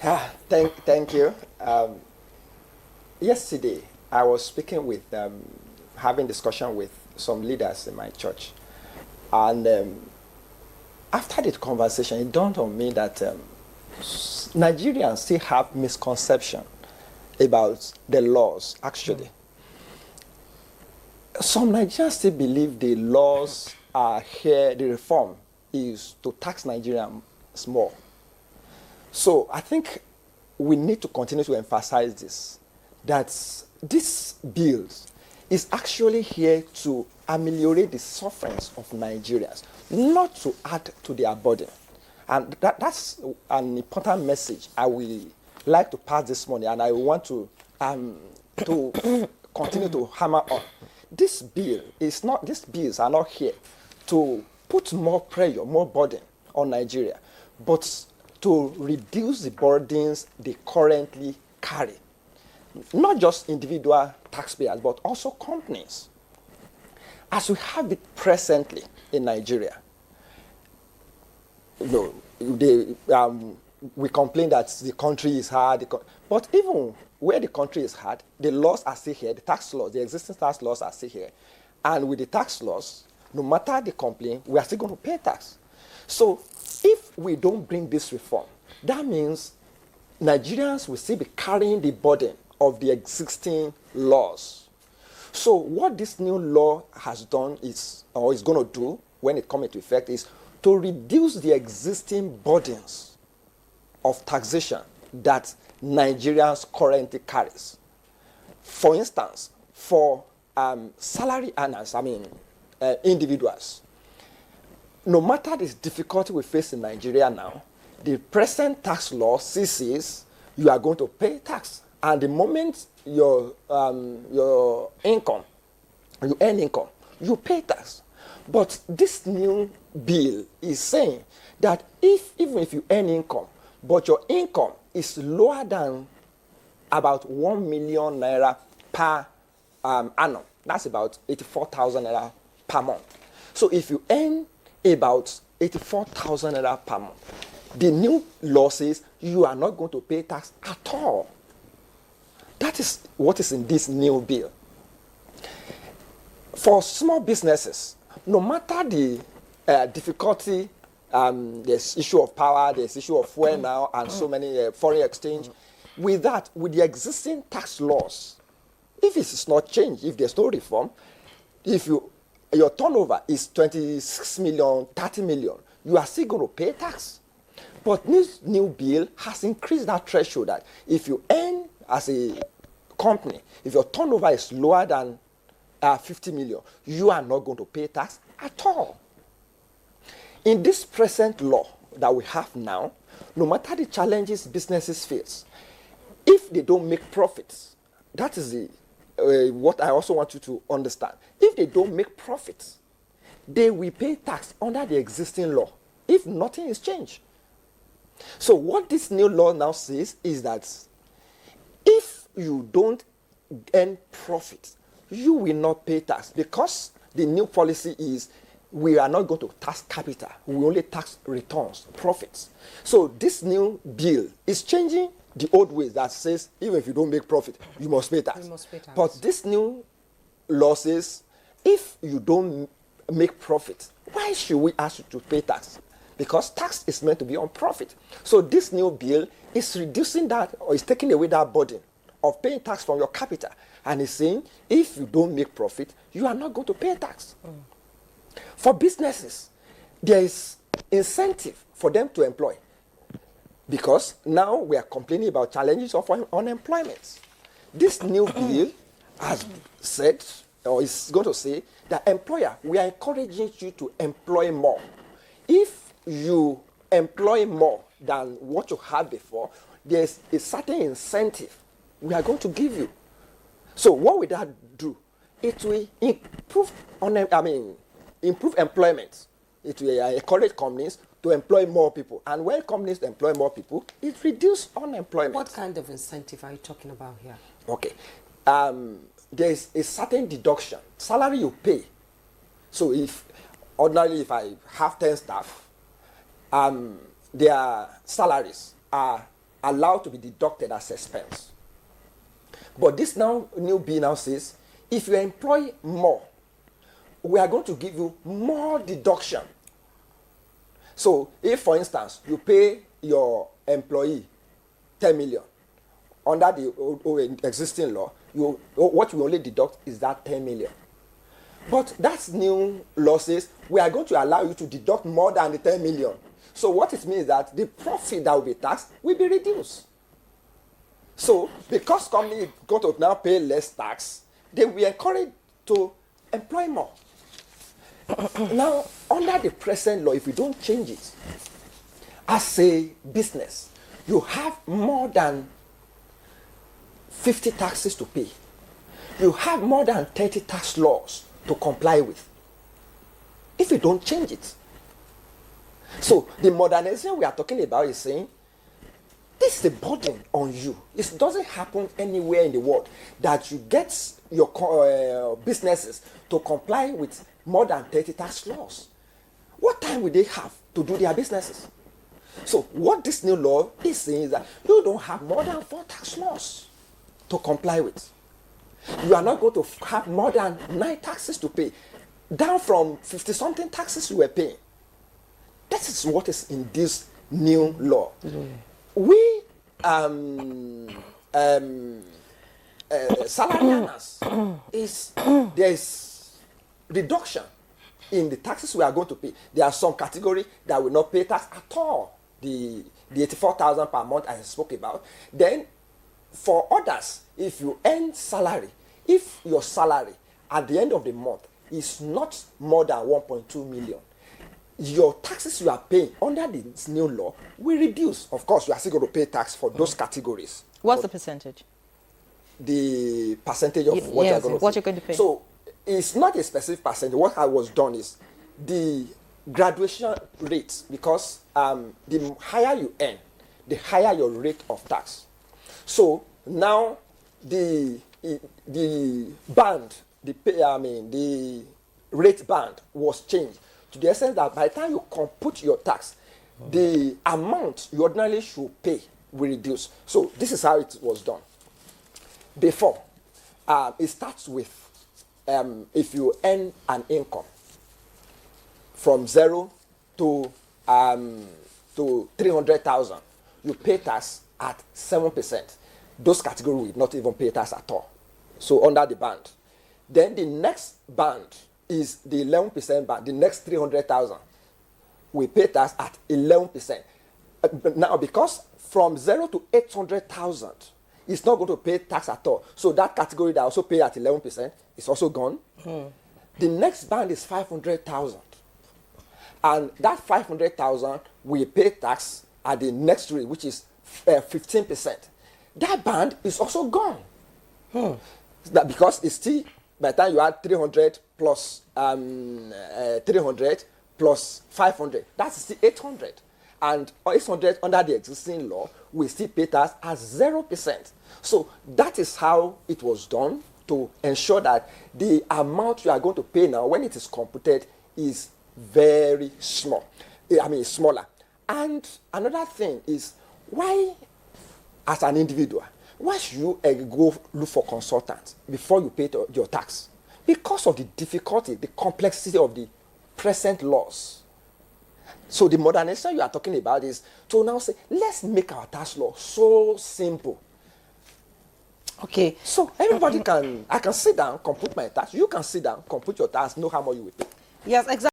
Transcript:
Thank you. Yesterday, I was speaking with, having discussion with some leaders in my church, and after the conversation, it dawned on me that Nigerians still have misconception about the laws. Actually, some Nigerians still believe the laws are here. The reform is to tax Nigerians more. So I think we need to continue to emphasize this, that this bill is actually here to ameliorate the sufferings of Nigerians, not to add to their burden. And that's an important message I will like to pass this morning, and I want to continue to hammer on. These bills are not here to put more pressure, more burden on Nigeria, but to reduce the burdens they currently carry. Not just individual taxpayers, but also companies. As we have it presently in Nigeria, we complain that the country is hard, but even where the country is hard, the laws are still here, the tax laws, the existing tax laws are still here. And with the tax laws, no matter the complaint, we are still going to pay tax. So if we don't bring this reform, that means Nigerians will still be carrying the burden of the existing laws. So what this new law has done is, or is going to do when it comes into effect, is to reduce the existing burdens of taxation that Nigerians currently carries. For instance, for salary earners, individuals, no matter the difficulty we face in Nigeria now, the present tax law says you are going to pay tax. And the moment your income, you earn income, you pay tax. But this new bill is saying that even if you earn income, but your income is lower than about 1 million naira per annum, that's about 84,000 naira per month. So if you earn about 84,000 naira per month, the new law says you are not going to pay tax at all. That is what is in this new bill. For small businesses, no matter the difficulty, there's issue of power, there's issue of fuel now, and so many foreign exchange. With that, with the existing tax laws, if it is not changed, if there's no reform, if your turnover is 26 million, 30 million, you are still going to pay tax. But this new bill has increased that threshold that if you earn as a company, if your turnover is lower than 50 million, you are not going to pay tax at all. In this present law that we have now, no matter the challenges businesses face, if they don't make profits, that is what I also want you to understand. If they don't make profits, they will pay tax under the existing law if nothing is changed. So what this new law now says is that if you don't earn profit, you will not pay tax, because the new policy is we are not going to tax capital. We only tax returns, profits. So this new bill is changing the old ways that says even if you don't make profit, you must pay tax. You must pay tax. But this new law says if you don't make profit, why should we ask you to pay tax? Because tax is meant to be on profit. So this new bill is reducing that, or is taking away that burden of paying tax from your capital. And it's saying if you don't make profit, you are not going to pay tax. For businesses, there is incentive for them to employ. Because now we are complaining about challenges of unemployment. This new bill has said, or is going to say, that employer, we are encouraging you to employ more. If you employ more than what you had before, there's a certain incentive we are going to give you. So what will that do? It will improve employment. It will encourage companies to employ more people. And when companies employ more people, it reduces unemployment. What kind of incentive are you talking about here? Okay. There is a certain deduction. Salary you pay. So if ordinarily I have 10 staff, their salaries are allowed to be deducted as expense. But this now new bill now says, if you employ more, we are going to give you more deduction. So if, for instance, you pay your employee 10 million under the existing law, what you only deduct is that 10 million. But that new law says we are going to allow you to deduct more than the 10 million. So what it means is that the profit that will be taxed will be reduced. So because company is going to now pay less tax, they will be encouraged to employ more. Now, under the present law, if you don't change it, as a business, you have more than 50 taxes to pay. You have more than 30 tax laws to comply with if you don't change it. So the modernization we are talking about is saying this is a burden on you. It doesn't happen anywhere in the world that you get your businesses to comply with more than 30 tax laws. What time will they have to do their businesses? So what this new law is saying is that you don't have more than 4 tax laws to comply with. You are not going to have more than 9 taxes to pay, down from 50-something taxes you were paying. That is what is in this new law. We, salary earners, there is reduction in the taxes we are going to pay. There are some category that will not pay tax at all. The 84,000 per month I spoke about. Then for others, if you earn salary, if your salary at the end of the month is not more than 1.2 million, your taxes you are paying under this new law will reduce. Of course, you are still going to pay tax for those categories. What's the percentage? The percentage of what you're going to pay. So it's not a specific percentage. What I was done is the graduation rate, because the higher you earn, the higher your rate of tax. So now the band, the rate band was changed to the extent that by the time you compute your tax, the amount you ordinarily should pay will reduce. So this is how it was done. Before, it starts with if you earn an income from 0 to 300,000, you pay tax at 7%. Those categories will not even pay tax at all. So under the band. Then the next band is the 11% band. The next 300,000, we pay tax at 11%. Now, because from 0 to 800,000, it's not going to pay tax at all. So that category that also pay at 11% is also gone. The next band is 500,000. And that 500,000 will pay tax at the next rate, which is 15%. That band is also gone. That because it's still, by the time you add 300 plus 300 plus 500, that's still 800. And 800 under the existing law will still pay tax as 0%. So that is how it was done to ensure that the amount you are going to pay now, when it is computed, is very small. Smaller. And another thing is, why, as an individual, why should you go look for consultants before you pay your tax? Because of the difficulty, the complexity of the present laws. So the modernization you are talking about is to now say, let's make our tax law so simple. Okay. So everybody I can sit down, compute my tax. You can sit down, compute your tax, know how much you will pay. Yes, exactly.